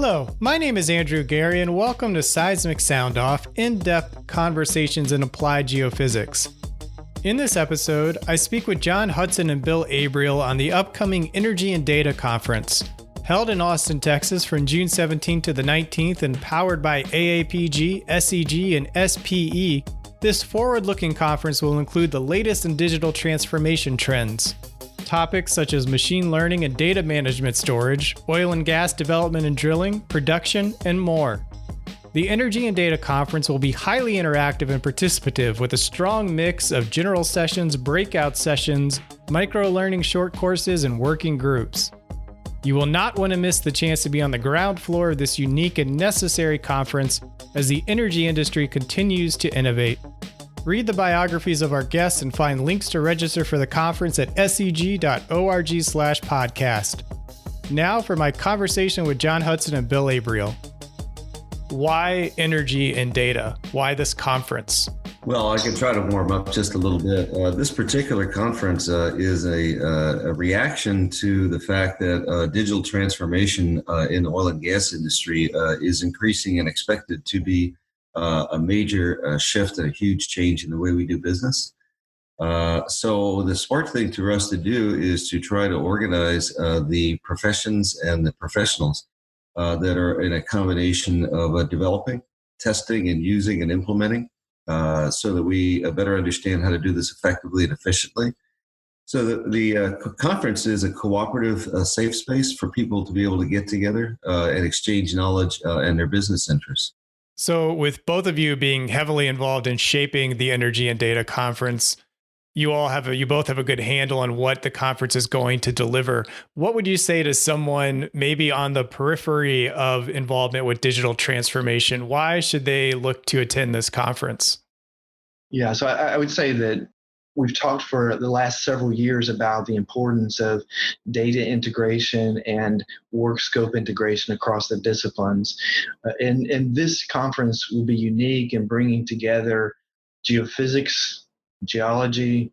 Hello, my name is Andrew Geary, and welcome to Seismic Sound Off, in-depth conversations in applied geophysics. In this episode, I speak with John Hudson and Bill Abriel on the upcoming Energy and Data Conference. Held in Austin, Texas from June 17th to the 19th and powered by AAPG, SEG, and SPE, this forward-looking conference will include the latest in digital transformation trends. Topics such as machine learning and data management storage, oil and gas development and drilling, production, and more. The Energy and Data Conference will be highly interactive and participative with a strong mix of general sessions, breakout sessions, micro-learning short courses, and working groups. You will not want to miss the chance to be on the ground floor of this unique and necessary conference as the energy industry continues to innovate. Read the biographies of our guests and find links to register for the conference at seg.org/podcast. Now for my conversation with John Hudson and Bill Abriel. Why energy and data? Why this conference? Well, I can try to warm up just a little bit. This particular conference is a reaction to the fact that digital transformation in the oil and gas industry is increasing and expected to be a major shift and a huge change in the way we do business. So the smart thing for us to do is to try to organize the professions and the professionals that are in a combination of developing, testing, and using and implementing so that we better understand how to do this effectively and efficiently. So the conference is a cooperative, safe space for people to be able to get together and exchange knowledge and their business interests. So with both of you being heavily involved in shaping the Energy and Data Conference, you both have a good handle on what the conference is going to deliver. What would you say to someone maybe on the periphery of involvement with digital transformation? Why should they look to attend this conference? Yeah, so I would say that we've talked for the last several years about the importance of data integration and work scope integration across the disciplines. And this conference will be unique in bringing together geophysics, geology,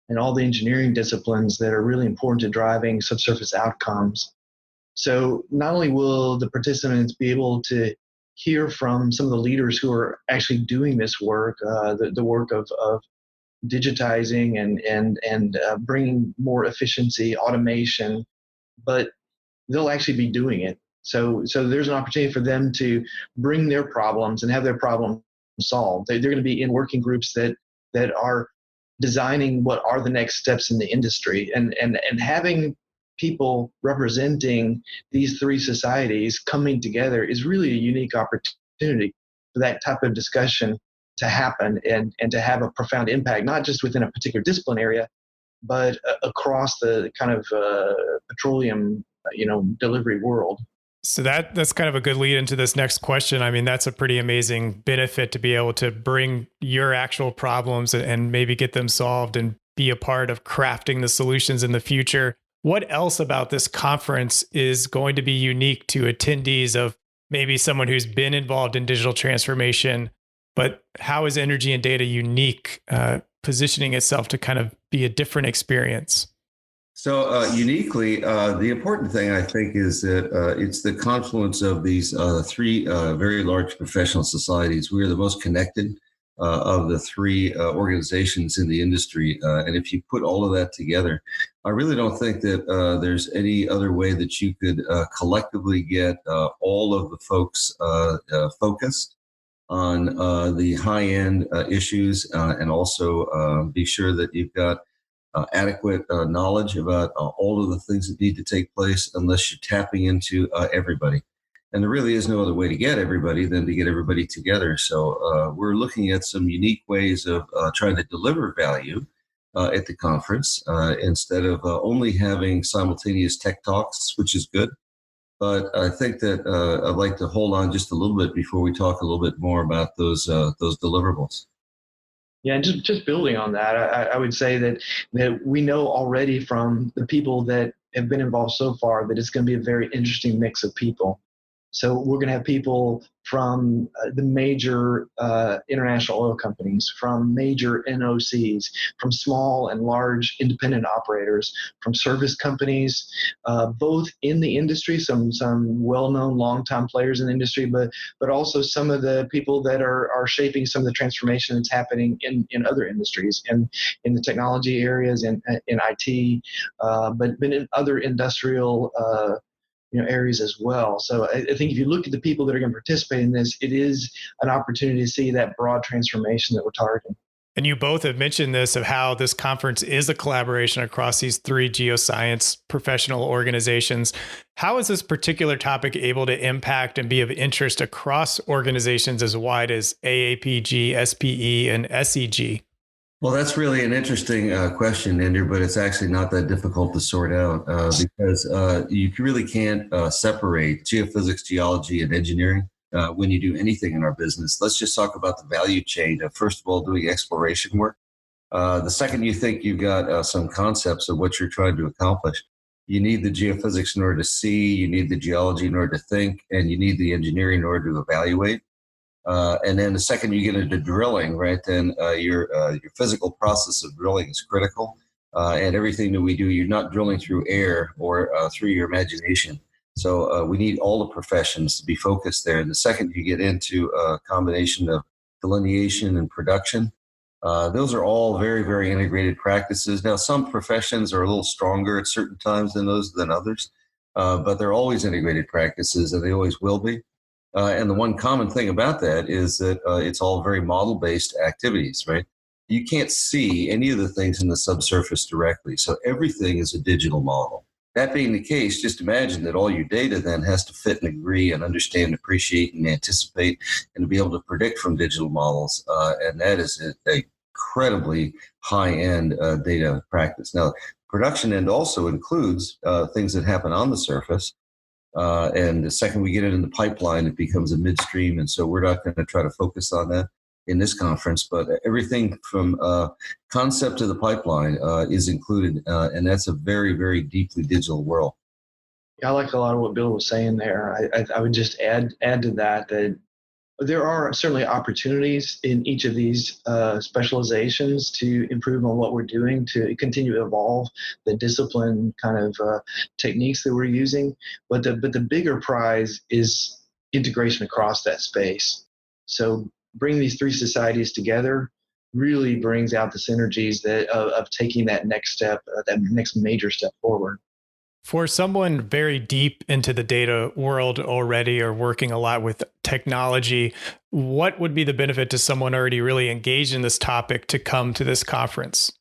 and all the engineering disciplines that are really important to driving subsurface outcomes. So not only will the participants be able to hear from some of the leaders who are actually doing this work, the work of digitizing and bringing more efficiency, automation, but they'll actually be doing it. So there's an opportunity for them to bring their problems and have their problem solved. They're going to be in working groups that are designing what are the next steps in the industry, and having people representing these three societies coming together is really a unique opportunity for that type of discussion to happen and to have a profound impact, not just within a particular discipline area, but across the kind of petroleum, delivery world. So that's kind of a good lead into this next question. I mean, that's a pretty amazing benefit to be able to bring your actual problems and maybe get them solved and be a part of crafting the solutions in the future. What else about this conference is going to be unique to attendees of maybe someone who's been involved in digital transformation? But how is energy and data unique, positioning itself to kind of be a different experience? So uniquely, the important thing, I think, is that it's the confluence of these three very large professional societies. We are the most connected of the three organizations in the industry. And if you put all of that together, I really don't think that there's any other way that you could collectively get all of the folks focused on the high-end issues and also be sure that you've got adequate knowledge about all of the things that need to take place unless you're tapping into everybody. And there really is no other way to get everybody than to get everybody together. So we're looking at some unique ways of trying to deliver value at the conference instead of only having simultaneous tech talks, which is good. But I think that I'd like to hold on just a little bit before we talk a little bit more about those deliverables. Yeah, and just building on that, I would say that we know already from the people that have been involved so far that it's going to be a very interesting mix of people. So we're going to have people from the major international oil companies, from major NOCs, from small and large independent operators, from service companies, both in the industry, some well-known long-time players in the industry, but also some of the people that are shaping some of the transformation that's happening in other industries, and in the technology areas, in IT, but in other industrial areas as well. So I think if you look at the people that are going to participate in this, it is an opportunity to see that broad transformation that we're targeting. And you both have mentioned this of how this conference is a collaboration across these three geoscience professional organizations. How is this particular topic able to impact and be of interest across organizations as wide as AAPG, SPE, and SEG? Well, that's really an interesting question, Andrew, but it's actually not that difficult to sort out because you really can't separate geophysics, geology, and engineering when you do anything in our business. Let's just talk about the value chain of, first of all, doing exploration work. The second you think you've got some concepts of what you're trying to accomplish, you need the geophysics in order to see, you need the geology in order to think, and you need the engineering in order to evaluate. And then the second you get into drilling, right, then your physical process of drilling is critical. And everything that we do, you're not drilling through air or through your imagination. So we need all the professions to be focused there. And the second you get into a combination of delineation and production, those are all very, very integrated practices. Now, some professions are a little stronger at certain times than others, but they're always integrated practices, and they always will be. And the one common thing about that is that it's all very model-based activities, right? You can't see any of the things in the subsurface directly. So everything is a digital model. That being the case, just imagine that all your data then has to fit and agree and understand, appreciate, and anticipate, and to be able to predict from digital models. And that is an incredibly high-end data practice. Now, production end also includes things that happen on the surface. And the second we get it in the pipeline, it becomes a midstream. And so we're not going to try to focus on that in this conference, but everything from concept to the pipeline is included. And that's a very, very deeply digital world. Yeah, I like a lot of what Bill was saying there. I would just add to that there are certainly opportunities in each of these specializations to improve on what we're doing, to continue to evolve the discipline kind of techniques that we're using. But the bigger prize is integration across that space. So bringing these three societies together really brings out the synergies of taking that next step, that next major step forward. For someone very deep into the data world already or working a lot with technology, what would be the benefit to someone already really engaged in this topic to come to this conference?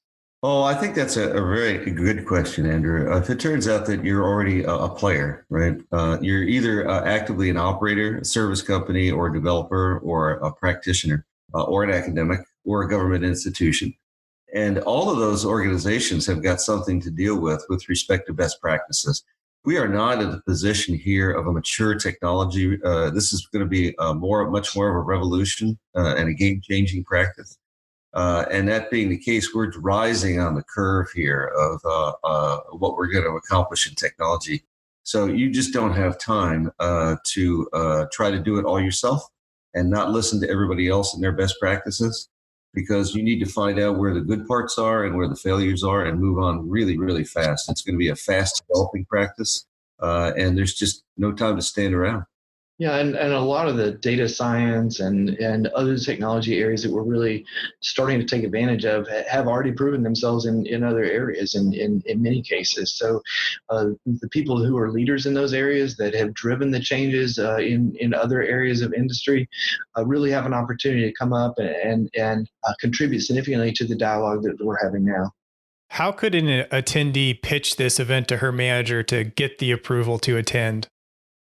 Oh, I think that's a very good question, Andrew. If it turns out that you're already a player, right? You're either actively an operator, a service company, or a developer, or a practitioner, or an academic, or a government institution. And all of those organizations have got something to deal with respect to best practices. We are not in the position here of a mature technology. This is going to be much more of a revolution and a game-changing practice. And that being the case, we're rising on the curve here of what we're going to accomplish in technology. So you just don't have time to try to do it all yourself and not listen to everybody else and their best practices, because you need to find out where the good parts are and where the failures are and move on really, really fast. It's going to be a fast developing practice, and there's just no time to stand around. Yeah, and a lot of the data science and other technology areas that we're really starting to take advantage of have already proven themselves in other areas in many cases. So the people who are leaders in those areas that have driven the changes in other areas of industry really have an opportunity to come up and contribute significantly to the dialogue that we're having now. How could an attendee pitch this event to her manager to get the approval to attend?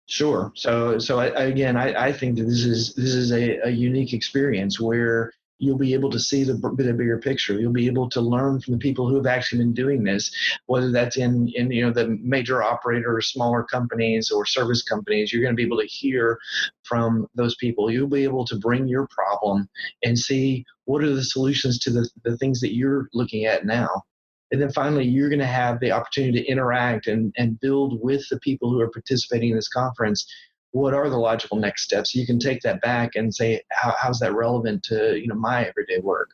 Sure. So I think that this is a unique experience where you'll be able to see the bigger picture. You'll be able to learn from the people who have actually been doing this, whether that's in the major operators, smaller companies, or service companies. You're going to be able to hear from those people. You'll be able to bring your problem and see what are the solutions to the things that you're looking at now. And then finally, you're going to have the opportunity to interact and build with the people who are participating in this conference what are the logical next steps? You can take that back and say, how's that relevant to my everyday work?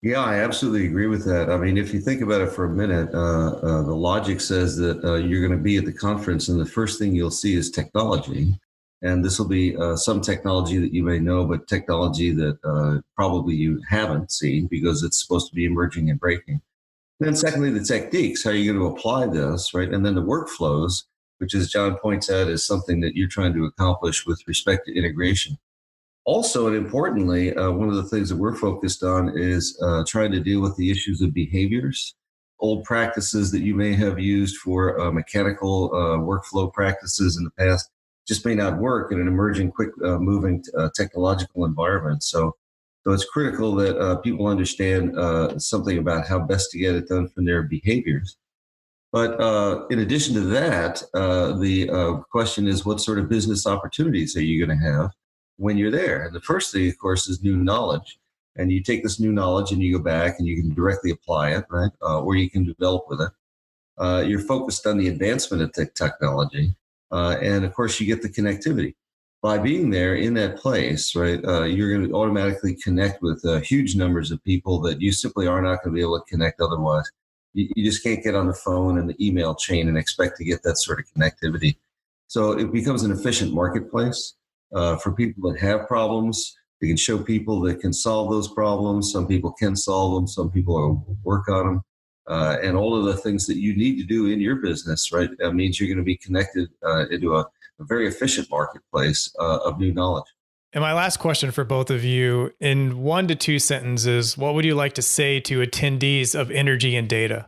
Yeah, I absolutely agree with that. I mean, if you think about it for a minute, the logic says that you're going to be at the conference, and the first thing you'll see is technology. And this will be some technology that you may know, but technology that probably you haven't seen because it's supposed to be emerging and breaking. And then secondly, the techniques, how are you going to apply this, right? And then the workflows, which, as John points out, is something that you're trying to accomplish with respect to integration. Also, and importantly, one of the things that we're focused on is trying to deal with the issues of behaviors, old practices that you may have used for mechanical workflow practices in the past just may not work in an emerging, quick moving technological environment. So it's critical that people understand something about how best to get it done from their behaviors. But in addition to that, the question is, what sort of business opportunities are you going to have when you're there? And the first thing, of course, is new knowledge. And you take this new knowledge and you go back and you can directly apply it, right? Or you can develop with it. You're focused on the advancement of technology. And of course, you get the connectivity. By being there in that place, right, you're going to automatically connect with huge numbers of people that you simply are not going to be able to connect otherwise. You just can't get on the phone and the email chain and expect to get that sort of connectivity. So it becomes an efficient marketplace. For people that have problems. They can show people that can solve those problems. Some people can solve them. Some people will work on them. And all of the things that you need to do in your business, right, means you're going to be connected into a very efficient marketplace of new knowledge. And my last question for both of you, in 1 to 2 sentences, what would you like to say to attendees of Energy and Data?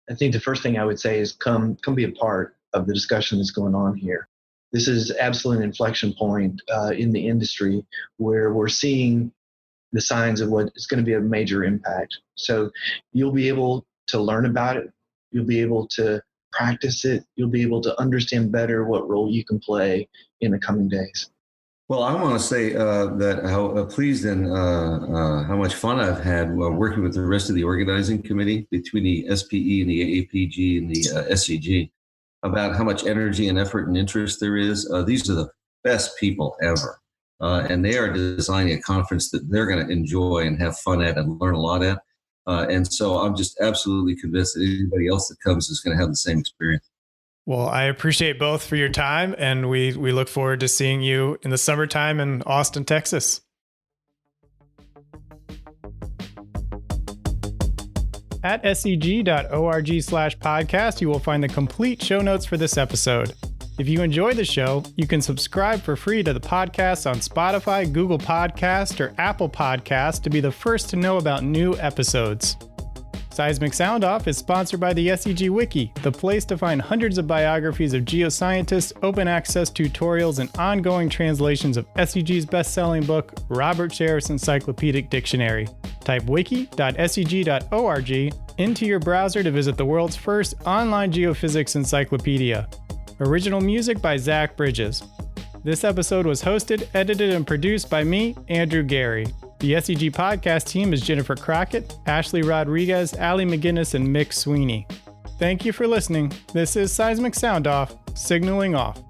I think the first thing I would say is come be a part of the discussion that's going on here. This is absolutely an inflection point in the industry where we're seeing the signs of what is going to be a major impact. So you'll be able to learn about it. You'll be able to practice it. You'll be able to understand better what role you can play in the coming days. Well, I want to say that how pleased and how much fun I've had working with the rest of the organizing committee between the SPE and the AAPG and the SCG. About how much energy and effort and interest there is. These are the best people ever. And they are designing a conference that they're going to enjoy and have fun at and learn a lot at. And so I'm just absolutely convinced that anybody else that comes is going to have the same experience. Well, I appreciate both for your time, and we look forward to seeing you in the summertime in Austin, Texas. At scg.org/podcast, you will find the complete show notes for this episode. If you enjoy the show, you can subscribe for free to the podcast on Spotify, Google Podcast, or Apple Podcast to be the first to know about new episodes. Seismic Sound Off is sponsored by the SCG Wiki, the place to find hundreds of biographies of geoscientists, open access tutorials, and ongoing translations of SCG's best-selling book, Robert Sheriff's Encyclopedic Dictionary. Type wiki.scg.org into your browser to visit the world's first online geophysics encyclopedia. Original music by Zach Bridges. This episode was hosted, edited, and produced by me, Andrew Geary. The SCG podcast team is Jennifer Crockett, Ashley Rodriguez, Allie McGinnis, and Mick Sweeney. Thank you for listening. This is Seismic Sound Off, signaling off.